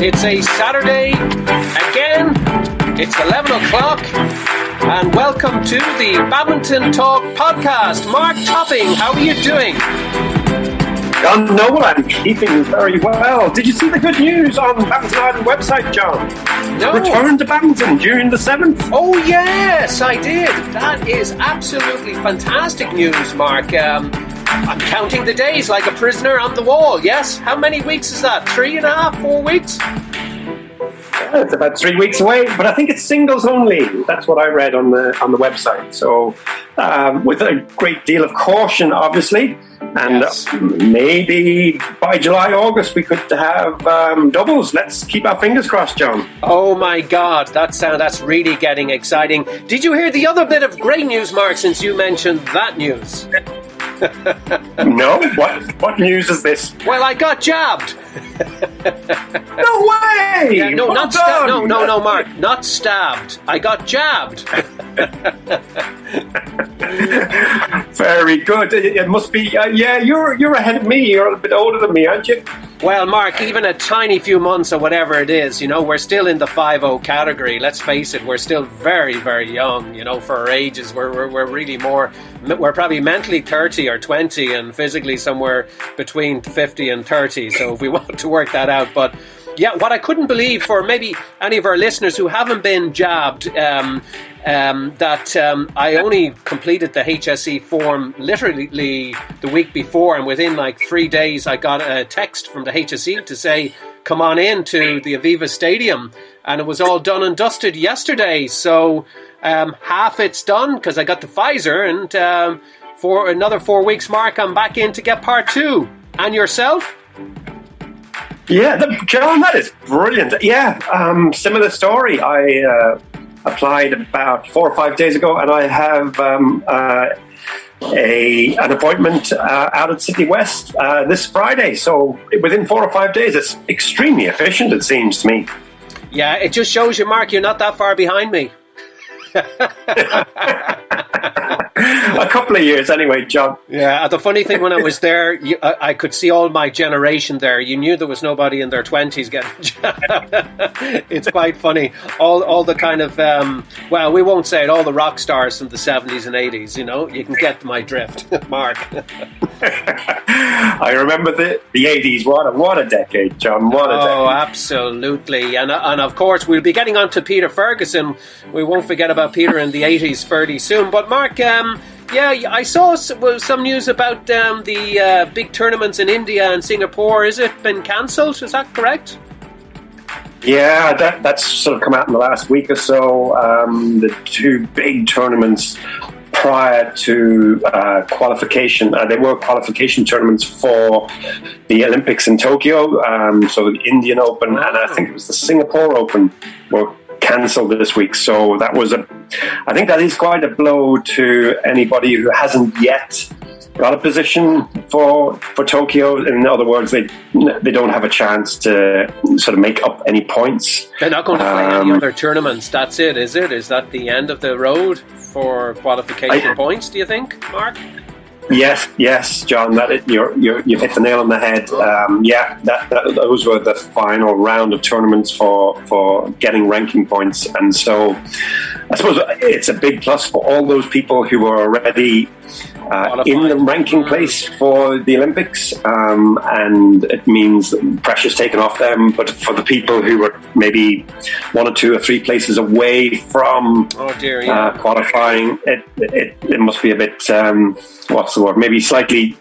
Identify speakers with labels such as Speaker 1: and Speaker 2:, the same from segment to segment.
Speaker 1: It's a Saturday again. It's 11 o'clock. And welcome to the Badminton Talk podcast. Mark Topping, how are you doing?
Speaker 2: John Noble, I'm keeping very well. Did you see the good news on the Badminton Ireland website, John?
Speaker 1: No.
Speaker 2: Return to badminton June the 7th.
Speaker 1: Oh, yes, I did. That is absolutely fantastic news, Mark. I'm counting the days like a prisoner on the wall, yes? How many weeks is that? 3.5, 4 weeks?
Speaker 2: Yeah, it's about 3 weeks away, but I think it's singles only. That's what I read on the website. So, with a great deal of caution, obviously, and
Speaker 1: yes.
Speaker 2: Maybe by July, August, we could have doubles. Let's keep our fingers crossed, John.
Speaker 1: Oh my God, that's really getting exciting. Did you hear the other bit of great news, Mark, since you mentioned that news?
Speaker 2: No? What news is this?
Speaker 1: Well, I got jabbed.
Speaker 2: No way!
Speaker 1: Yeah, no,
Speaker 2: well
Speaker 1: not stabbed. No, Mark, not stabbed. I got jabbed.
Speaker 2: Very good. It must be. Yeah, you're ahead of me. You're a bit older than me, aren't you?
Speaker 1: Well, Mark, even a tiny few months or whatever it is, we're still in the 5-0 category. Let's face it, we're still very, very young. For our ages, we're really more. We're probably mentally 30 or 20, and physically somewhere between 50 and 30. So if we want to work that out, but. Yeah, what I couldn't believe for maybe any of our listeners who haven't been jabbed, that I only completed the HSE form literally the week before, and within like 3 days I got a text from the HSE to say, come on in to the Aviva Stadium, and it was all done and dusted yesterday. So half it's done because I got the Pfizer, and for another 4 weeks, Mark, I'm back in to get part 2. And yourself?
Speaker 2: Yeah, John, that is brilliant. Yeah, similar story. I applied about 4 or 5 days ago, and I have an appointment out at City West this Friday. So within 4 or 5 days, it's extremely efficient, it seems to me.
Speaker 1: Yeah, it just shows you, Mark, you're not that far behind me.
Speaker 2: A couple of years anyway, John.
Speaker 1: Yeah, the funny thing, when I was there, I could see all my generation there. You knew there was nobody in their 20s getting jabbed. It's quite funny. All the kind of, well, we won't say it, all the rock stars from the 70s and 80s, you can get my drift, Mark.
Speaker 2: I remember the 80s. What a decade, John. What a decade.
Speaker 1: Oh, absolutely. And of course, we'll be getting on to Peter Ferguson. We won't forget about Peter in the 80s fairly soon. But Mark, yeah, I saw some news about the big tournaments in India and Singapore. Is it been cancelled? Is that correct?
Speaker 2: Yeah, that's sort of come out in the last week or so. The two big tournaments prior to qualification, they were qualification tournaments for the Olympics in Tokyo. So the Indian Open and I think it was the Singapore Open were cancelled this week. So that was I think that is quite a blow to anybody who hasn't yet got a position for Tokyo. In other words, they don't have a chance to sort of make up any points.
Speaker 1: They're not going to play any other tournaments. That's it, is it? Is that the end of the road for qualification points, do you think, Mark?
Speaker 2: Yes, John. You've hit the nail on the head. Those were the final round of tournaments for getting ranking points, and so I suppose it's a big plus for all those people who are already in the ranking place for the Olympics, and it means that pressure's taken off them. But for the people who were maybe 1 or 2 or 3 places away from qualifying, it must be a bit, what's the word, maybe slightly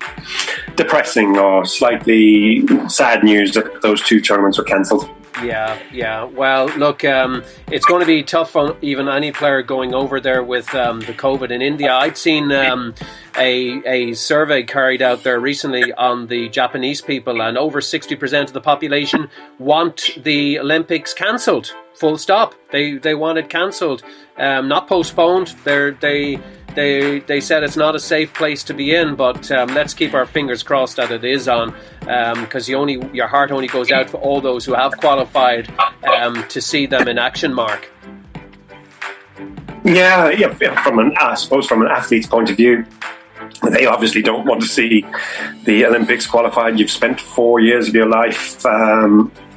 Speaker 2: depressing or slightly sad news that those 2 tournaments were cancelled.
Speaker 1: Yeah. Well, look, it's going to be tough for even any player going over there with the COVID in India. I'd seen a survey carried out there recently on the Japanese people, and over 60% of the population want the Olympics cancelled. Full stop. They want it cancelled, not postponed. They said it's not a safe place to be in, but let's keep our fingers crossed that it is on, because your heart only goes out for all those who have qualified to see them in action, Mark.
Speaker 2: Yeah. From an athlete's point of view, they obviously don't want to see the Olympics qualified. You've spent 4 years of your life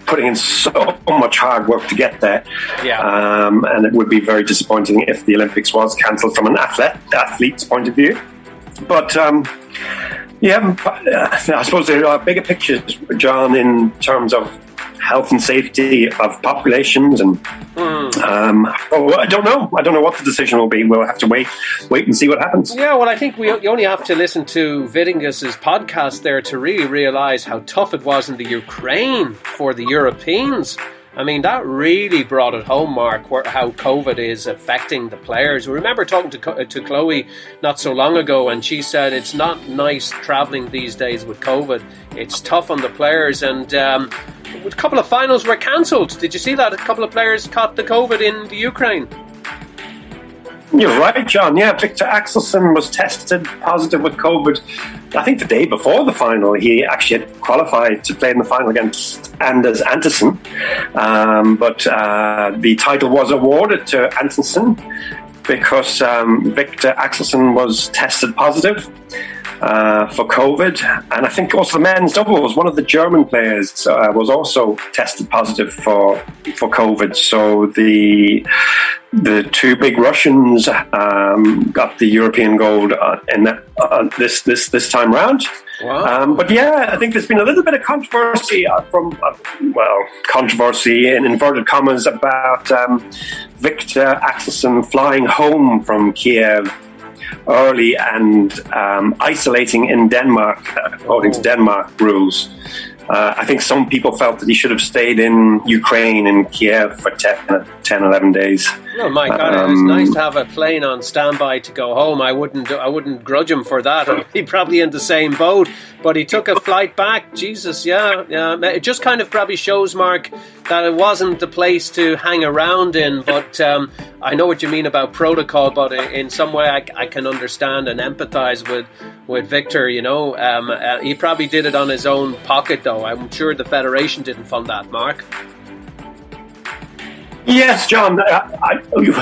Speaker 2: putting in so much hard work to get there.
Speaker 1: Yeah.
Speaker 2: And it would be very disappointing if the Olympics was cancelled from an athlete's point of view. But I suppose there are bigger pictures, John, in terms of health and safety of populations, and I don't know what the decision will be. We'll have to wait and see what happens.
Speaker 1: Yeah, well, I think you only have to listen to Vittingus's podcast there to really realise how tough it was in the Ukraine for the Europeans. I mean, that really brought it home, Mark, how COVID is affecting the players. We remember talking to Chloe not so long ago, and she said it's not nice travelling these days with COVID. It's tough on the players, and a couple of finals were cancelled. Did you see that? A couple of players caught the COVID in the Ukraine.
Speaker 2: You're right, John. Yeah, Victor Axelsen was tested positive with COVID. I think the day before the final, he actually had qualified to play in the final against Anders Andersen. But the title was awarded to Andersen because Victor Axelsen was tested positive for COVID. And I think also the men's doubles, one of the German players was also tested positive for COVID. So the two big Russians got the European gold in this time round.
Speaker 1: Wow.
Speaker 2: But yeah, I think there's been a little bit of controversy controversy in inverted commas about Victor Axelsen flying home from Kiev early and isolating in Denmark, according to Denmark rules. I think some people felt that he should have stayed in Ukraine, in Kiev, for 10, 11 days.
Speaker 1: Oh my God! It's nice to have a plane on standby to go home. I wouldn't grudge him for that. He'd probably in the same boat, but he took a flight back. Jesus, yeah. It just kind of probably shows, Mark, that it wasn't the place to hang around in. But I know what you mean about protocol. But in some way, I can understand and empathise with Victor. You know, he probably did it on his own pocket, though. I'm sure the federation didn't fund that, Mark.
Speaker 2: Yes, John.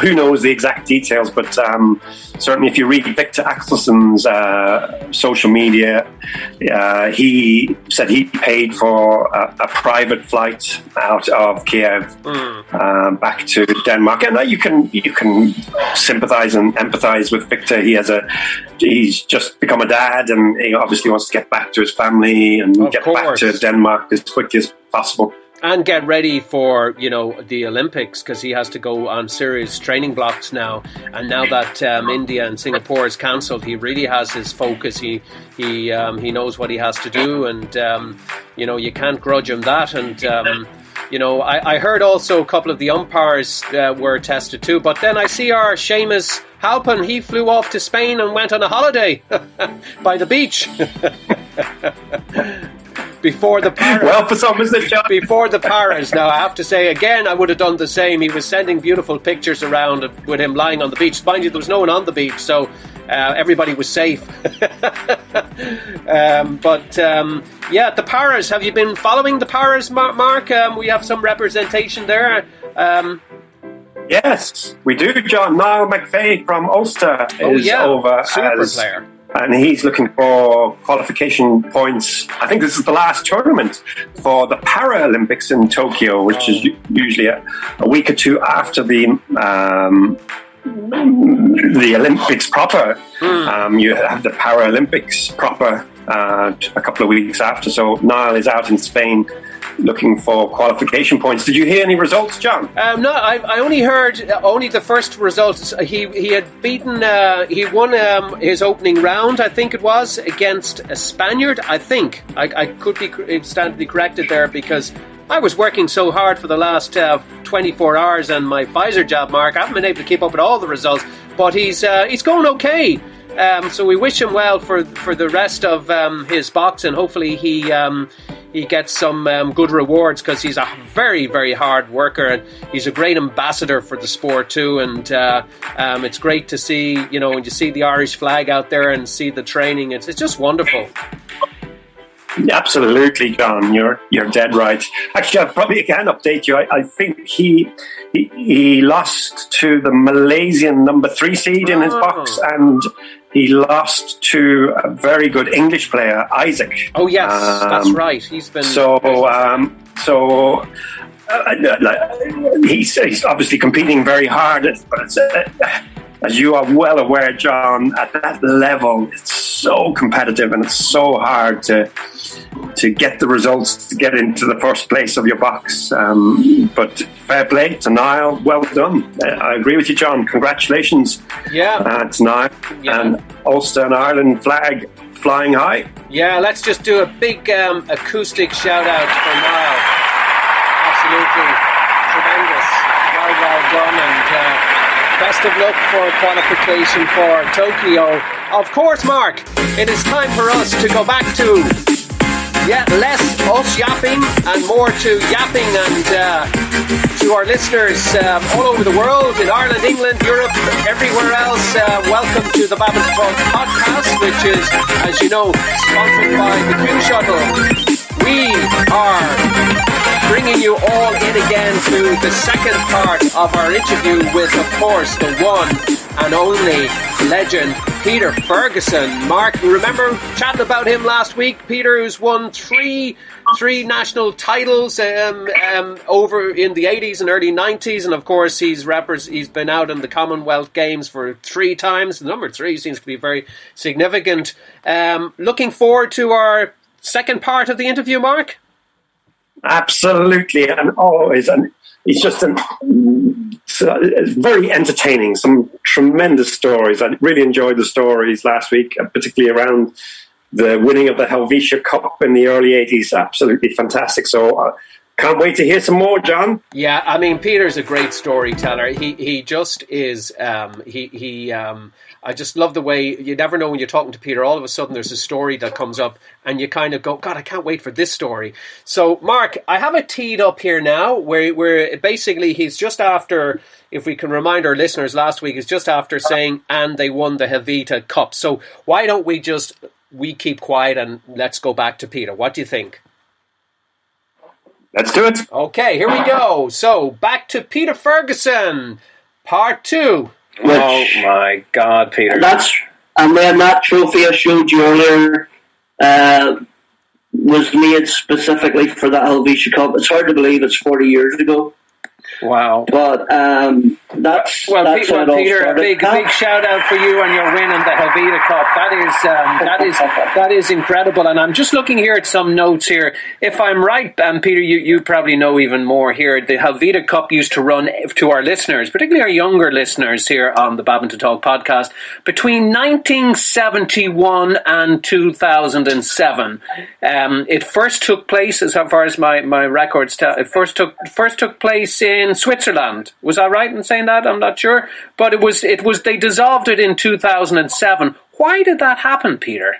Speaker 2: Who knows the exact details, but certainly if you read Victor Axelsen's social media, he said he paid for a private flight out of Kiev back to Denmark, and you can sympathise and empathise with Victor. He's just become a dad, and he obviously wants to get back to his family and back to Denmark as quickly as possible.
Speaker 1: And get ready for, the Olympics, because he has to go on serious training blocks now. And now that India and Singapore is cancelled, he really has his focus. He knows what he has to do, and you can't grudge him that. And I heard also a couple of the umpires were tested too. But then I see our Seamus Halpin. He flew off to Spain and went on a holiday by the beach. Before the Paras.
Speaker 2: Well, for some, isn't it, John?
Speaker 1: Before the Paras. Now, I have to say, again, I would have done the same. He was sending beautiful pictures around with him lying on the beach. Mind you, there was no one on the beach, so everybody was safe. The Paras. Have you been following the Paras, Mark? We have some representation there.
Speaker 2: Yes, we do, John. Niall McVeigh from Ulster is over.
Speaker 1: Super player.
Speaker 2: And he's looking for qualification points. I think this is the last tournament for the Paralympics in Tokyo, which is usually a week or two after the Olympics proper. You have the Paralympics proper a couple of weeks after. So Niall is out in Spain looking for qualification points. Did you hear any results, John?
Speaker 1: No, I only heard the first results. He had beaten. He won his opening round, I think it was, against a Spaniard. I think I could be stand to be corrected there, because I was working so hard for the last 24 hours on my Pfizer jab, Mark. I haven't been able to keep up with all the results, but he's going okay. So we wish him well for the rest of his box, and hopefully he gets some good rewards, because he's a very, very hard worker, and he's a great ambassador for the sport too. And it's great to see, when you see the Irish flag out there and see the training, it's just wonderful.
Speaker 2: Absolutely, John. You're dead right. Actually, I probably can update you. I think he lost to the Malaysian number 3 seed in his box, and he lost to a very good English player, Isaac.
Speaker 1: Oh yes, that's right. He's been
Speaker 2: he's obviously competing very hard, but it's, as you are well aware, John, at that level, it's so competitive and it's so hard to get the results to get into the first place of your box. But fair play to Niall. Well done. I agree with you, John. Congratulations.
Speaker 1: Yeah.
Speaker 2: To Niall.
Speaker 1: Yeah.
Speaker 2: And Ulster and Ireland flag flying high.
Speaker 1: Yeah, let's just do a big acoustic shout out for Niall. Absolutely tremendous. Well done, and best of luck for qualification for Tokyo. Of course, Mark, it is time for us to go back to less us yapping and more to yapping, and to our listeners all over the world, in Ireland, England, Europe, everywhere else. Welcome to the Badminton Talk podcast, which is, as you know, sponsored by the Q Shuttle. We are bringing you all in again to the second part of our interview with, of course, the one and only legend, Peter Ferguson. Mark, remember chatting about him last week? Peter, who's won three national titles over in the 80s and early 90s, and of course he's been out in the Commonwealth Games for 3 times. The number 3 seems to be very significant. Looking forward to our second part of the interview, Mark?
Speaker 2: Absolutely, and always, and it's just it's very entertaining. Some tremendous stories. I really enjoyed the stories last week, particularly around the winning of the Helvetia Cup in the early 80s. Absolutely fantastic. So can't wait to hear some more, John.
Speaker 1: Yeah, I mean, Peter's a great storyteller. He just is. I just love the way, you never know when you're talking to Peter, all of a sudden there's a story that comes up and you kind of go, God, I can't wait for this story. So, Mark, I have it teed up here now where basically he's just after, if we can remind our listeners, last week is just after saying, and they won the Helvetia Cup. So why don't we keep quiet and let's go back to Peter? What do you think?
Speaker 2: Let's do it.
Speaker 1: Okay, here we go. So, back to Peter Ferguson, part 2.
Speaker 3: Oh my God, Peter!
Speaker 4: And then that trophy I showed you earlier was made specifically for that Helvetia Cup. It's hard to believe it's 40 years ago.
Speaker 3: Wow!
Speaker 4: But that's
Speaker 1: Peter, a big shout out for you and your win in the Helvetia Cup. That is incredible. And I'm just looking here at some notes here. If I'm right, and Peter, you probably know even more here. The Helvetia Cup used to run to our listeners, particularly our younger listeners here on the Badminton Talk podcast, between 1971 and 2007. It first took place, as far as my records tell, it first took place in Switzerland. Was I right in saying that? I'm not sure, but it was. They dissolved it in 2007. Why did that happen, Peter?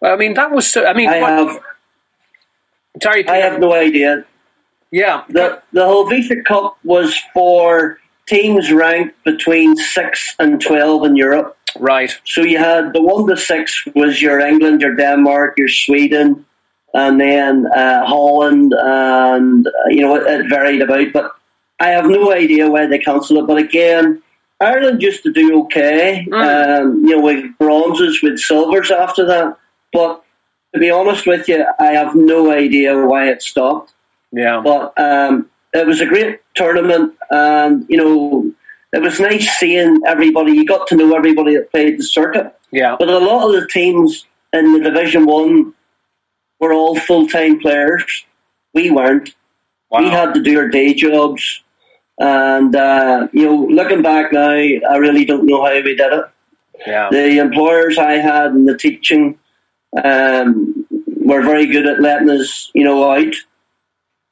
Speaker 1: I mean, that was. Sorry, Peter.
Speaker 4: I have no idea.
Speaker 1: Yeah,
Speaker 4: the Helvetia Cup was for teams ranked between 6 and 12 in Europe.
Speaker 1: Right.
Speaker 4: So you had the 1 to 6 was your England, your Denmark, your Sweden, and then Holland, and it varied about, but I have no idea why they cancelled it. But again, Ireland used to do okay. With bronzes, with silvers after that. But to be honest with you, I have no idea why it stopped.
Speaker 1: Yeah.
Speaker 4: But it was a great tournament, and it was nice seeing everybody. You got to know everybody that played the circuit.
Speaker 1: Yeah.
Speaker 4: But a lot of the teams in the Division 1 were all full-time players. We weren't. Wow. We had to do our day jobs. And, looking back now, I really don't know how we did it.
Speaker 1: Yeah.
Speaker 4: The employers I had and the teaching were very good at letting us, out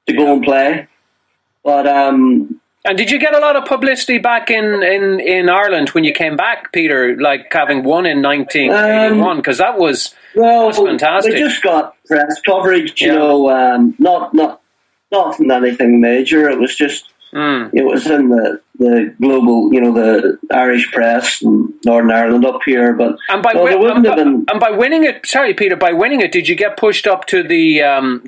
Speaker 4: to go and play. But
Speaker 1: and did you get a lot of publicity back in Ireland when you came back, Peter, like having won in 1981? Because that was fantastic.
Speaker 4: We just got press coverage, not from anything major. It was just, it was in the global, the Irish press and Northern Ireland up here. But
Speaker 1: by winning it, sorry, Peter, by winning it, did you get pushed up to the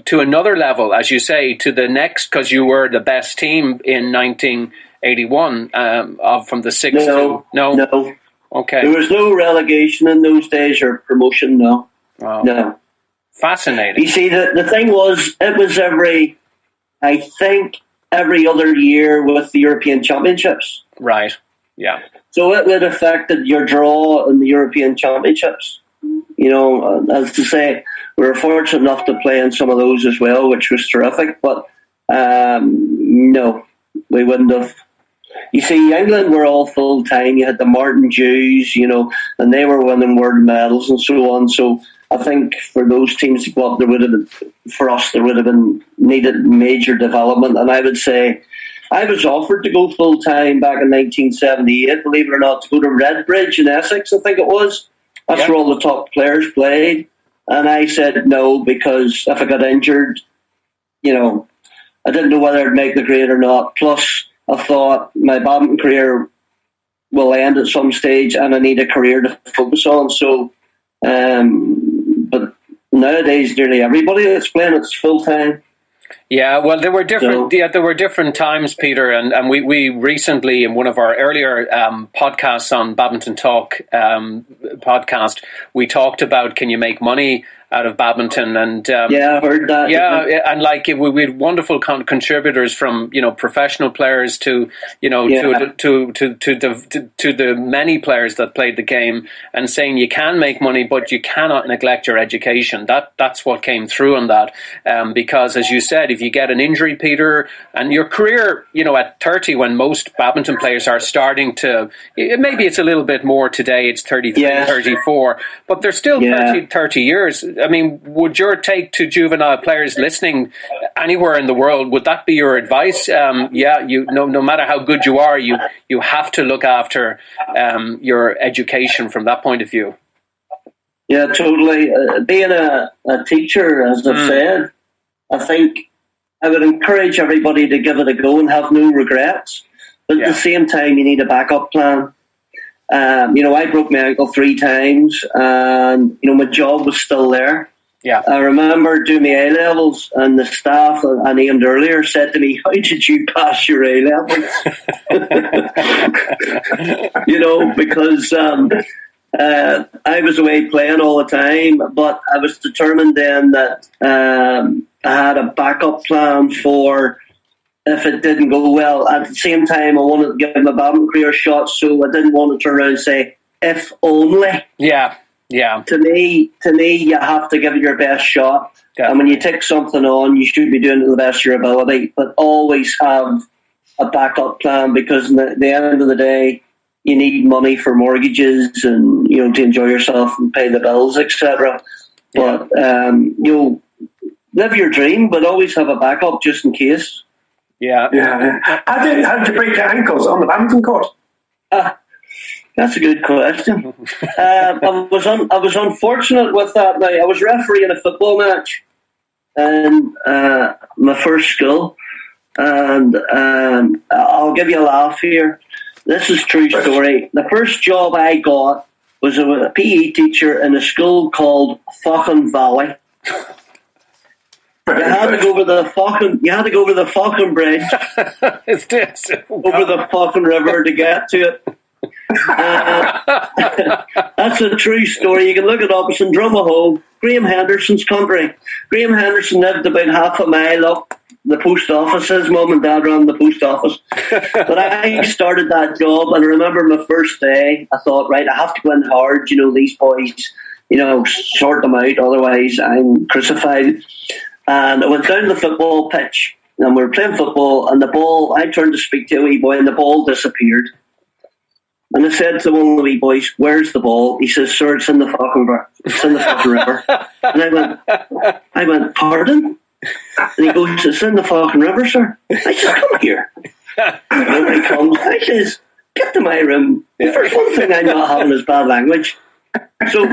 Speaker 1: to another level, as you say, to the next? Because you were the best team in 1981 from the 6
Speaker 4: No.
Speaker 3: Okay.
Speaker 4: There was no relegation in those days or promotion, no.
Speaker 3: Wow.
Speaker 4: No.
Speaker 3: Fascinating.
Speaker 4: You see, the thing was, it was every other year with the European Championships.
Speaker 3: Right. Yeah.
Speaker 4: So it would affected your draw in the European Championships. You know, as to say, we were fortunate enough to play in some of those as well, which was terrific. But no, we wouldn't have. You see, England were all full time. You had the Martin Jews, you know, and they were winning world medals and so on. So I think for those teams to go up, there would have been, for us, there would have been needed major development. And I would say, I was offered to go full time back in 1978, believe it or not, to go to Redbridge in Essex, I think it was. That's where all the top players played. And I said no, because if I got injured, you know, I didn't know whether I'd make the grade or not. Plus, I thought my badminton career will end at some stage and I need a career to focus on. So, but nowadays, nearly everybody that's playing it's full time.
Speaker 3: Yeah, well, there were different. There were different times, Peter, and we recently in one of our earlier podcasts on Badminton Talk podcast, we talked about can you make money out of badminton, and
Speaker 4: I heard that.
Speaker 3: Yeah, and like we had wonderful contributors from professional players to to the many players that played the game, and saying you can make money, but you cannot neglect your education. That's what came through on that, because as you said, if you get an injury, Peter, and your career, at 30, when most badminton players are starting to, maybe it's a little bit more today, it's 33, 34, but they're still 30 years. I mean, would your take to juvenile players listening anywhere in the world, would that be your advice? No matter how good you are, you have to look after your education from that point of view.
Speaker 4: Yeah, totally. Being a teacher, as I've said, I think I would encourage everybody to give it a go and have no regrets. But at the same time, you need a backup plan. I broke my ankle 3 times and, my job was still there. Yeah. I remember doing my A-levels and the staff I named earlier said to me, how did you pass your A-levels? Because I was away playing all the time, but I was determined then that I had a backup plan for if it didn't go well. At the same time, I wanted to give my badminton career a shot, so I didn't want to turn around and say, if only. Yeah. To me, you have to give it your best shot. Definitely. And when you take something on, you should be doing it to the best of your ability, but always have a backup plan, because at the end of the day, you need money for mortgages and, to enjoy yourself and pay the bills, etc. But, live your dream, but always have a backup just in case.
Speaker 2: Yeah. How did you break your ankles on the badminton court?
Speaker 4: That's a good question. I was unfortunate with that. Now, I was refereeing a football match in my first school, and I'll give you a laugh here. This is a true story. The first job I got was a PE teacher in a school called Faughn Valley. You had to go over the Faughn Bridge, over the Faughn River to get to it. That's a true story. You can look it up. It's in Drumahoe, Graham Henderson's country. Graham Henderson lived about half a mile up the post office. His mum and dad ran the post office. But I started that job, and I remember my first day, I thought, right, I have to go in hard. These boys, sort them out, otherwise I'm crucified. And I went down to the football pitch, and we were playing football, and the ball, I turned to speak to a wee boy, and the ball disappeared. And I said to one of the wee boys, where's the ball? He says, sir, it's in the fucking river. And I went, pardon? And he goes, it's in the fucking river, sir. I said, come here. And when he comes, I says, get to my room. The first one thing I'm not having is bad language. So,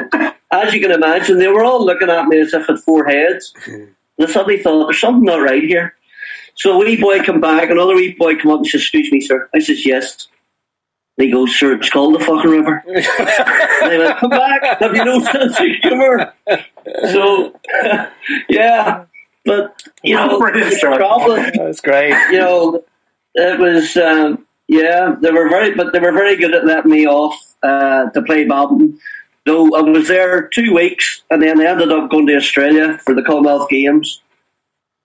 Speaker 4: as you can imagine, they were all looking at me as if I had 4 heads. And I suddenly thought, there's something not right here. So a wee boy come back, another wee boy come up and says, excuse me, sir. I says, yes. And he goes, sir, it's called the fucking river. And I went, come back, have you no sense of humour? So, yeah. But, the problem...
Speaker 3: That's great.
Speaker 4: It was... Yeah, they were very good at letting me off to play badminton. Though I was there 2 weeks, and then I ended up going to Australia for the Commonwealth Games.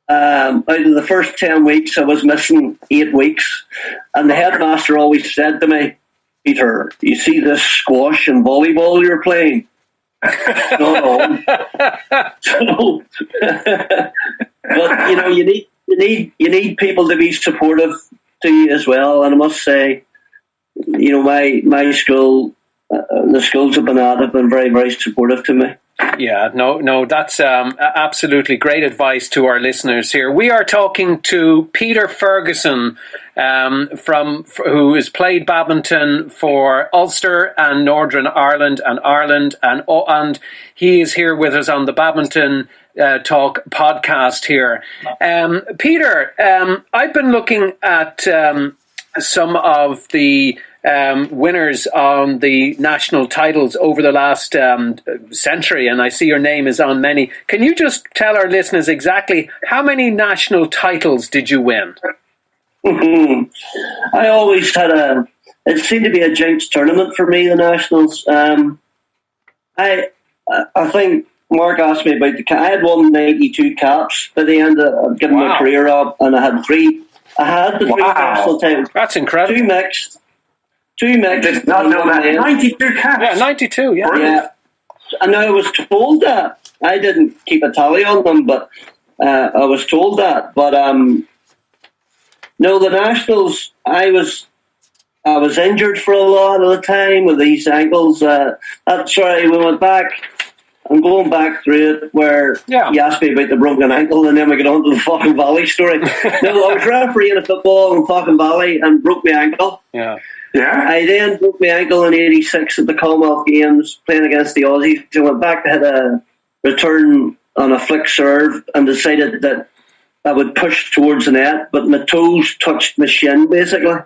Speaker 4: Out of the first 10 weeks, I was missing 8 weeks, and the headmaster always said to me, "Peter, you see this squash and volleyball you're playing? No." So, but you need people to be supportive to you as well. And I must say, my school, the schools have been very, very supportive to me.
Speaker 3: Yeah, no, that's absolutely great advice to our listeners here. We are talking to Peter Ferguson, who has played badminton for Ulster and Northern Ireland and he is here with us on the Badminton Talk podcast here. Peter, I've been looking at some of the winners on the national titles over the last century, and I see your name is on many. Can you just tell our listeners exactly how many national titles did you win?
Speaker 4: I always had it seemed to be a jinx tournament for me, the nationals. I think Mark asked me about I had won 92 caps by the end of giving my career up, and I had the three national titles.
Speaker 3: That's incredible.
Speaker 4: Two mixed.
Speaker 2: Did not know that. 92 caps.
Speaker 3: Yeah, 92.
Speaker 4: Yeah. And I was told that. I didn't keep a tally on them, but I was told that. But no, the nationals. I was injured for a lot of the time with these ankles. We went back. I'm going back through it where you asked me about the broken ankle, and then we get on to the fucking Valley story. No, I was refereeing a football in fucking Valley and broke my ankle.
Speaker 3: Yeah.
Speaker 4: I then broke my ankle in '86 at the Commonwealth Games playing against the Aussies. I went back to hit a return on a flick serve and decided that I would push towards the net, but my toes touched my shin basically,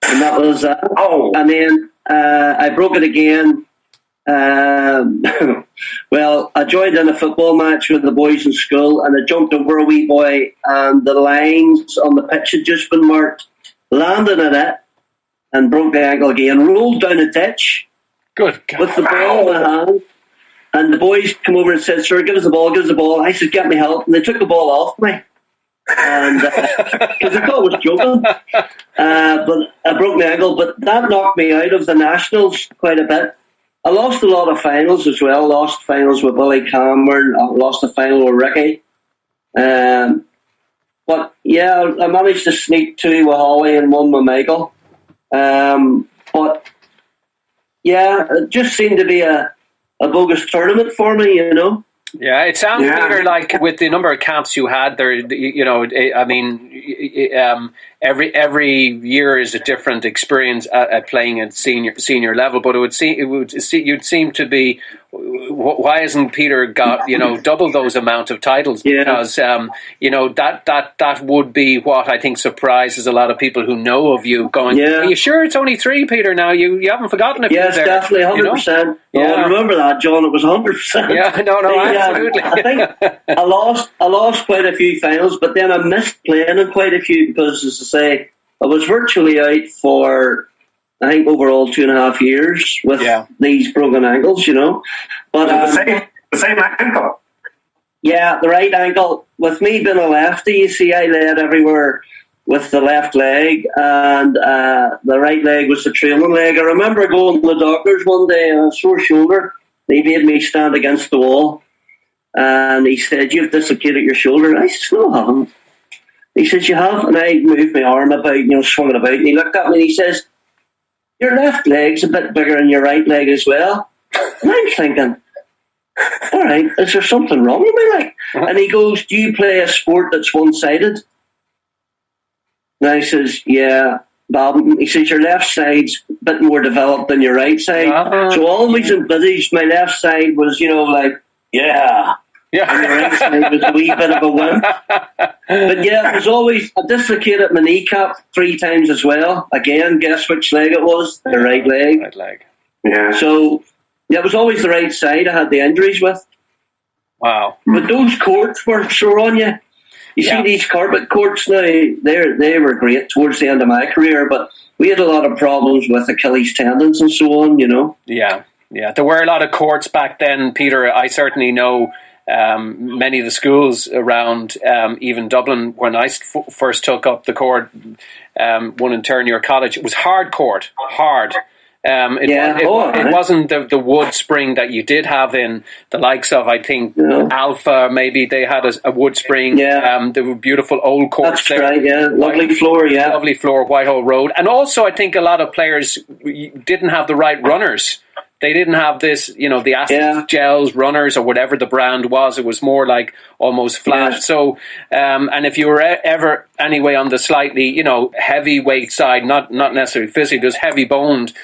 Speaker 4: and that was And then I broke it again. Well, I joined in a football match with the boys in school, and I jumped over a wee boy, and the lines on the pitch had just been marked. Landed in it and broke the ankle again. Rolled down a ditch.
Speaker 3: Good God.
Speaker 4: With the ball in my hand, and the boys come over and said, "Sir, give us the ball." I said, "Get me help," and they took the ball off me. And because I thought I was joking, but I broke my ankle. But that knocked me out of the nationals quite a bit. I lost a lot of finals as well. Lost finals with Billy Cameron. I lost a final with Ricky. But yeah, I managed to sneak two with Holly and one with Michael. But yeah, it just seemed to be a bogus tournament for me,
Speaker 3: Yeah, it sounds, Peter, like with the number of caps you had there, I mean, every year is a different experience at playing at senior level. But you'd seem to be. Why hasn't Peter got double those amount of titles?
Speaker 4: Yeah.
Speaker 3: Because that would be what I think surprises a lot of people who know of you. Going, are you sure it's only 3, Peter? Now you haven't forgotten a few there.
Speaker 4: Yes, definitely 100%.
Speaker 3: Yeah,
Speaker 4: I remember that, John. It was 100%.
Speaker 3: Yeah, no, absolutely.
Speaker 4: I think I lost quite a few finals, but then I missed playing in quite a few because, as I say, I was virtually out for, I think, overall 2.5 years with these broken ankles, But
Speaker 2: the same ankle.
Speaker 4: Yeah, the right ankle. With me being a lefty, you see, I led everywhere with the left leg, and the right leg was the trailing leg. I remember going to the doctors one day, a sore shoulder. They made me stand against the wall, and he said, "You've dislocated your shoulder." I said, "No, I haven't." He says, "You have," and I moved my arm about, swung it about, and he looked at me and he says, "Your left leg's a bit bigger than your right leg as well." And I'm thinking, all right, is there something wrong with me? And he goes, "Do you play a sport that's one-sided?" And I says, "Yeah, badminton." He says, "Your left side's a bit more developed than your right side." So I always envisaged my left side was, yeah. And the right side was a wee bit of a wimp. But yeah, it was always, I dislocated my kneecap 3 times as well. Again, guess which leg it was? The right leg.
Speaker 3: Right leg.
Speaker 4: Yeah. So it was always the right side I had the injuries with.
Speaker 3: Wow.
Speaker 4: But those courts were sore on you. You see these carpet courts now, they were great towards the end of my career, but we had a lot of problems with Achilles tendons and so on, you know.
Speaker 3: Yeah. There were a lot of courts back then, Peter. I certainly know many of the schools around, even Dublin, when I first took up the court, one in Turnier College, it was hard court, hard. It wasn't the wood spring that you did have in the likes of, I think, Alpha. Maybe they had a wood spring. There were beautiful old courts.
Speaker 4: That's right. Yeah, lovely floor. Yeah,
Speaker 3: lovely floor, Whitehall Road. And also, I think a lot of players didn't have the right runners. They didn't have this, the acid gels runners or whatever the brand was. It was more like almost flat. Yeah. So, and if you were ever anyway on the slightly, heavyweight side, not necessarily physically, just heavy boned,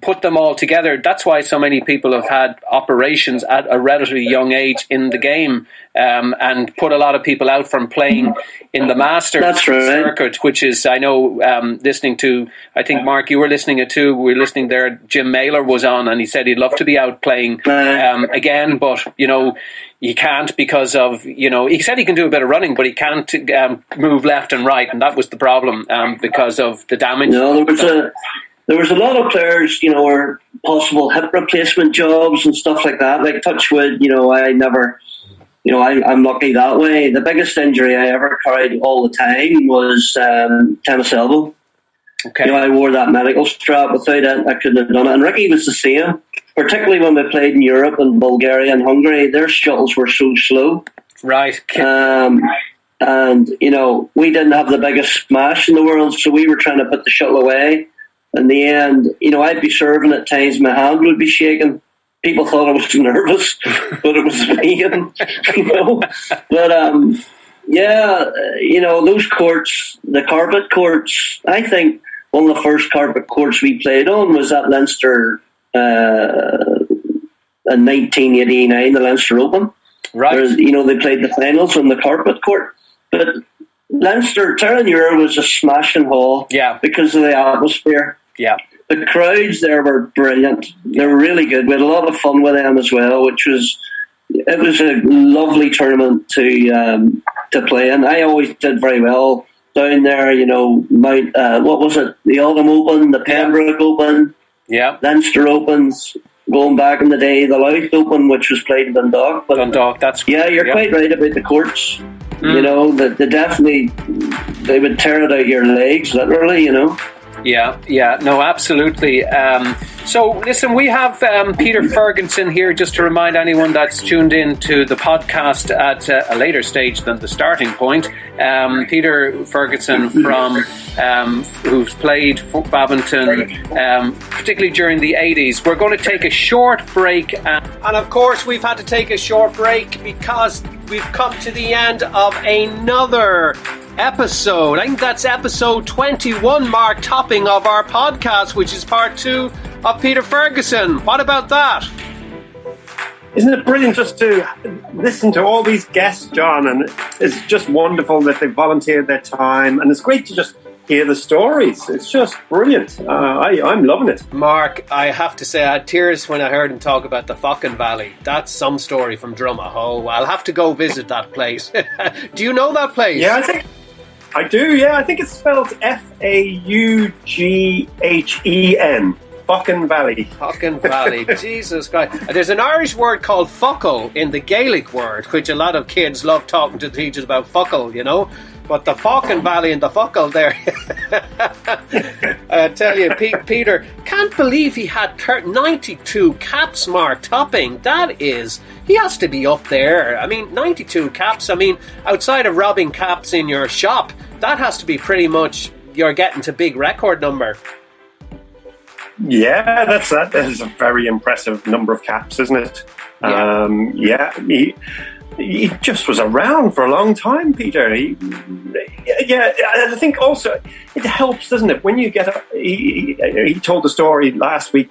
Speaker 3: put them all together. That's why so many people have had operations at a relatively young age in the game, and put a lot of people out from playing in the Masters circuit, which is, I know, listening to, I think, Mark, you were listening to too. We were listening there. Jim Mailer was on, and he said he'd love to be out playing again, but, you can't because of, he said he can do a bit of running, but he can't move left and right, and that was the problem because of the damage.
Speaker 4: No, there was a lot of players, or possible hip replacement jobs and stuff like that. Like touchwood, I never, I'm lucky that way. The biggest injury I ever carried all the time was tennis elbow. Okay. I wore that medical strap. Without it, I couldn't have done it. And Ricky was the same, particularly when we played in Europe and Bulgaria and Hungary. Their shuttles were so slow.
Speaker 3: Right.
Speaker 4: And, we didn't have the biggest smash in the world, so we were trying to put the shuttle away. In the end, I'd be serving at times, my hand would be shaking. People thought I was nervous, but it was fine, But, those courts, the carpet courts, I think one of the first carpet courts we played on was at Leinster in 1989, the Leinster Open.
Speaker 3: Right.
Speaker 4: They played the finals on the carpet court. But Leinster, Turnier was a smashing hall because of the atmosphere. Yeah. The crowds there were brilliant. They were really good. We had a lot of fun with them as well, it was a lovely tournament to play in. I always did very well down there, Mount, what was it? The Autumn Open, the Pembroke Open, Leinster Opens, going back in the day, the Louth Open, which was played in Dundalk. But
Speaker 3: Dundalk, that's
Speaker 4: you're quite right about the courts. They definitely, they would tear it out your legs, literally,
Speaker 3: Yeah, no, absolutely. So, listen, we have Peter Ferguson here, just to remind anyone that's tuned in to the podcast at a later stage than the starting point. Peter Ferguson, who's played badminton, particularly during the 80s. We're going to take a short break.
Speaker 1: And of course, we've had to take a short break because we've come to the end of another episode. I think that's episode 21, Mark, topping of our podcast, which is part 2 of Peter Ferguson. What about that?
Speaker 2: Isn't it brilliant just to listen to all these guests, John? And it's just wonderful that they volunteered their time, and it's great to just hear the stories. It's just brilliant. I'm loving it.
Speaker 1: Mark, I have to say I had tears when I heard him talk about the Fockin Valley. That's some story from Drumahoe. I'll have to go visit that place. Do you know that place?
Speaker 2: Yeah, I do, yeah. I think it's spelled Faugen. Fockin Valley.
Speaker 1: Fockin Valley. Jesus Christ. There's an Irish word called fuckle in the Gaelic word, which a lot of kids love talking to the teachers about fuckle, But the Fockin Valley and the fuckle there. I tell you, Peter, can't believe he had 92 caps, Mark, topping. That is, he has to be up there. I mean, 92 caps. I mean, outside of robbing caps in your shop, that has to be pretty much, you're getting to big record number.
Speaker 2: Yeah, that is a very impressive number of caps, isn't it? Yeah. He just was around for a long time, Peter. I think also it helps, doesn't it? When you get he told the story last week.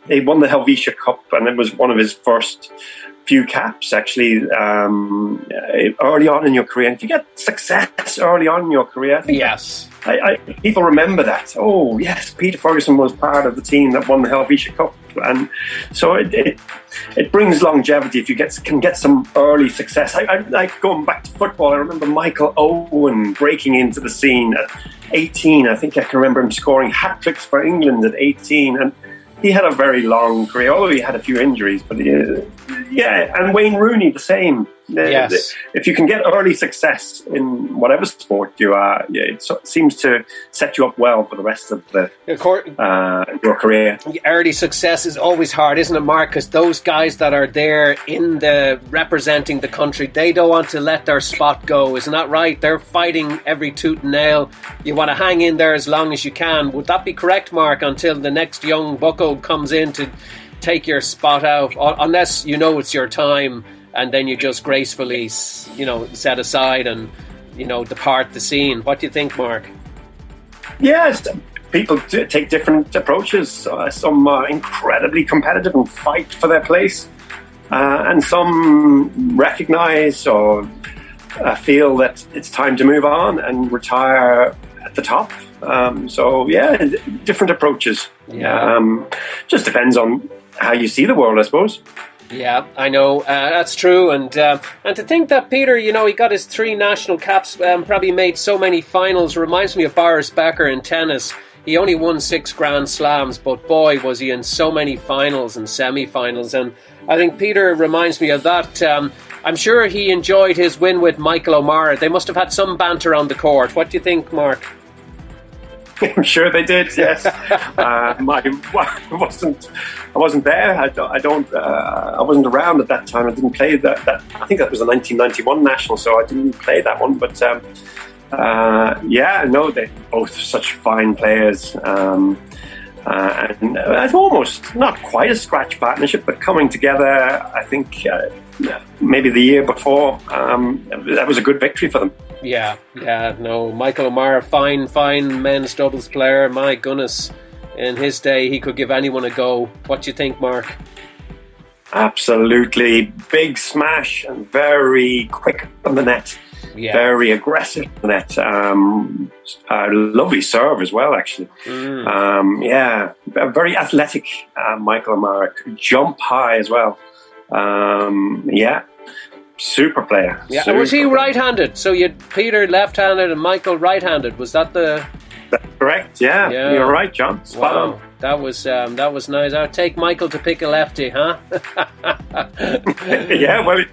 Speaker 2: They won the Helvetia Cup, and it was one of his first few caps, actually, early on in your career. And if you get success early on in your career, I think people remember that. Oh, yes, Peter Ferguson was part of the team that won the Helvetia Cup. and so it brings longevity if you can get some early success. I like going back to football. I remember Michael Owen breaking into the scene at 18. I think I can remember him scoring hat tricks for England at 18, and he had a very long career, although he had a few injuries. But and Wayne Rooney the same.
Speaker 1: Yes.
Speaker 2: If you can get early success in whatever sport you are, it seems to set you up well for the rest of your career.
Speaker 1: Early success is always hard, isn't it, Mark? Because those guys that are there representing the country, they don't want to let their spot go. Isn't that right? They're fighting every tooth and nail. You want to hang in there as long as you can. Would that be correct, Mark? Until the next young bucko comes in to take your spot out, unless you know it's your time. And then you just gracefully, set aside and, depart the scene. What do you think, Mark?
Speaker 2: Yes, people take different approaches. Some are incredibly competitive and fight for their place. And some recognise or feel that it's time to move on and retire at the top. Different approaches.
Speaker 1: Yeah.
Speaker 2: Just depends on how you see the world, I suppose.
Speaker 1: Yeah, I know, that's true, and to think that Peter, he got his 3 national caps, probably made so many finals, reminds me of Boris Becker in tennis. He only won 6 Grand Slams, but boy, was he in so many finals and semi-finals, and I think Peter reminds me of that. I'm sure he enjoyed his win with Michael O'Mara. They must have had some banter on the court. What do you think, Mark?
Speaker 2: I'm sure they did. Yes, I wasn't there. I wasn't around at that time. I didn't play that. I think that was the 1991 national, so I didn't play that one. But they're both such fine players, and it's almost not quite a scratch partnership, but coming together. I think maybe the year before, that was a good victory for them.
Speaker 1: Yeah, no, Michael O'Mara, fine men's doubles player. My goodness, in his day, he could give anyone a go. What do you think, Mark?
Speaker 2: Absolutely. Big smash and very quick on the net. Yeah. Very aggressive on the net. A lovely serve as well, actually. Very athletic, Michael O'Mara. Could jump high as well. Super player.
Speaker 1: Yeah, was he right-handed? So you had Peter left-handed and Michael right-handed. Was that the?
Speaker 2: That's correct. Yeah, you're right, John. Spot on.
Speaker 1: That was nice. I'd take Michael to pick a lefty, huh?
Speaker 2: Yeah, well,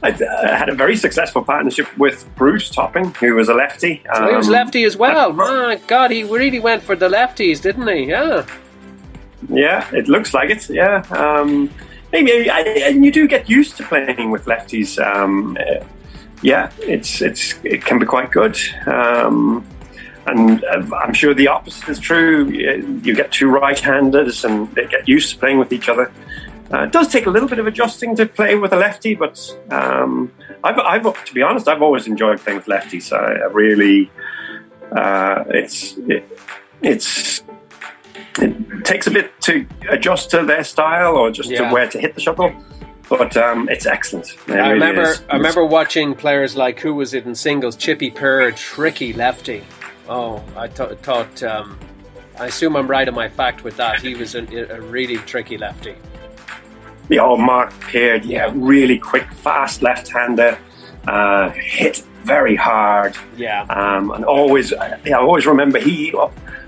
Speaker 2: I had a very successful partnership with Bruce Topping, who was a lefty.
Speaker 1: So he was lefty as well. My God, he really went for the lefties, didn't he? Yeah.
Speaker 2: Yeah, it looks like it. Yeah. Maybe and you do get used to playing with lefties. It can be quite good. And I'm sure the opposite is true. You get 2 right-handers and they get used to playing with each other. It does take a little bit of adjusting to play with a lefty, but to be honest, I've always enjoyed playing with lefties. I really, it takes a bit to adjust to their style or just to where to hit the shuttle, but it's excellent.
Speaker 1: I remember watching players like, who was it in singles? Chippy Kerr, tricky lefty. Oh, I thought. I assume I'm right on my fact with that. He was a really tricky lefty.
Speaker 2: Mark Peard, really quick, fast left-hander, hit very hard.
Speaker 1: Yeah.
Speaker 2: And always, I always remember he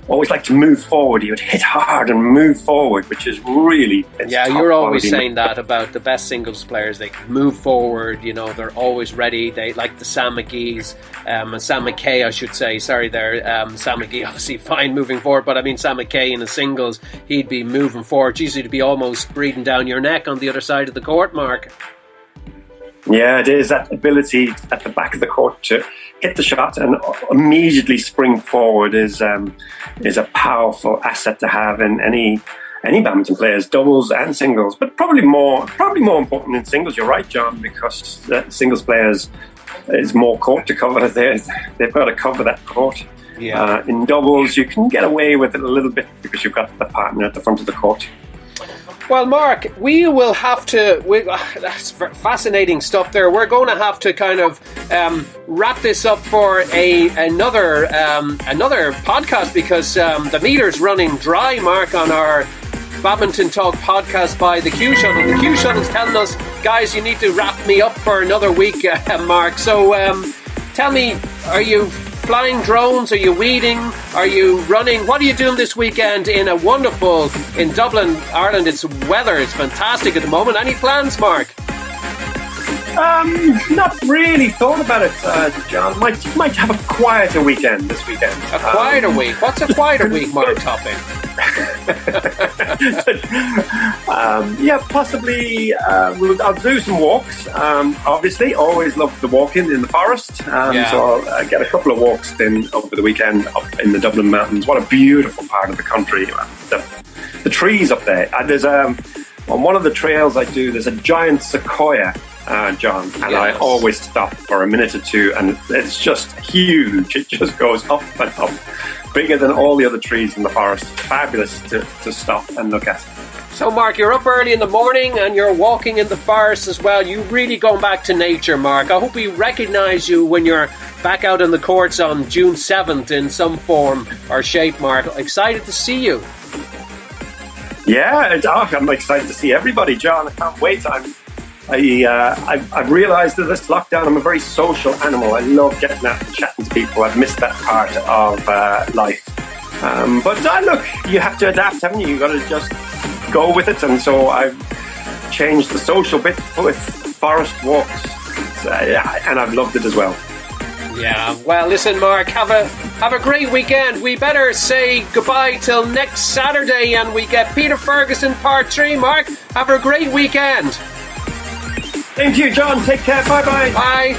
Speaker 2: always liked to move forward. He would hit hard and move forward, which is really...
Speaker 1: Yeah, you're always saying that about the best singles players. They move forward, they're always ready. They like the Sam McGee's, Sam McKay, I should say. Sorry there. Sam McGee, obviously fine moving forward, but I mean Sam McKay in the singles, he'd be moving forward. Geez, he'd be almost breathing down your neck on the other side of the court, Mark.
Speaker 2: Yeah, it is that ability at the back of the court to hit the shot and immediately spring forward is a powerful asset to have in any badminton players, doubles and singles, but probably more important in singles. You're right, John, because singles players is more court to cover. They've got to cover that court.
Speaker 1: Yeah.
Speaker 2: In doubles, you can get away with it a little bit because you've got the partner at the front of the court.
Speaker 1: Well, Mark, we will have to... that's fascinating stuff there. We're going to have to kind of wrap this up for another podcast because the meter's running dry, Mark, on our Badminton Talk podcast by the Q Shuttle. The Q Shuttle's telling us, guys, you need to wrap me up for another week, Mark. So tell me, are you flying drones? Are you weeding? Are you running? What are you doing this weekend in Dublin, Ireland? It's weather. It's fantastic at the moment. Any plans, Mark?
Speaker 2: Not really thought about it, John. Might have a quieter weekend this weekend.
Speaker 1: A quieter week? What's a quieter week, Mark Topping?
Speaker 2: Possibly. I'll do some walks. Obviously, always loved the walking in the forest. So I'll get a couple of walks in over the weekend up in the Dublin Mountains. What a beautiful part of the country. The trees up there. There's on one of the trails I do, there's a giant sequoia, John, and I always stop for a minute or two, and it's just huge. It just goes up and up, bigger than all the other trees in the forest. Fabulous to stop and look at.
Speaker 1: So, Mark, you're up early in the morning and you're walking in the forest as well. You really going back to nature, Mark. I hope we recognise you when you're back out on the courts on June 7th in some form or shape, Mark. Excited to see you.
Speaker 2: Yeah, I'm excited to see everybody, John. I can't wait. I've realised that this lockdown, I'm a very social animal. I love getting out and chatting to people. I've missed that part of life. But look, you have to adapt, haven't you? You've got to just go with it. And so I've changed the social bit with forest walks. And I've loved it as well.
Speaker 1: Yeah, well, listen, Mark, have a great weekend. We better say goodbye till next Saturday and we get Peter Ferguson part 3. Mark, have a great weekend.
Speaker 2: Thank you, John. Take care. Bye-bye.
Speaker 1: Bye.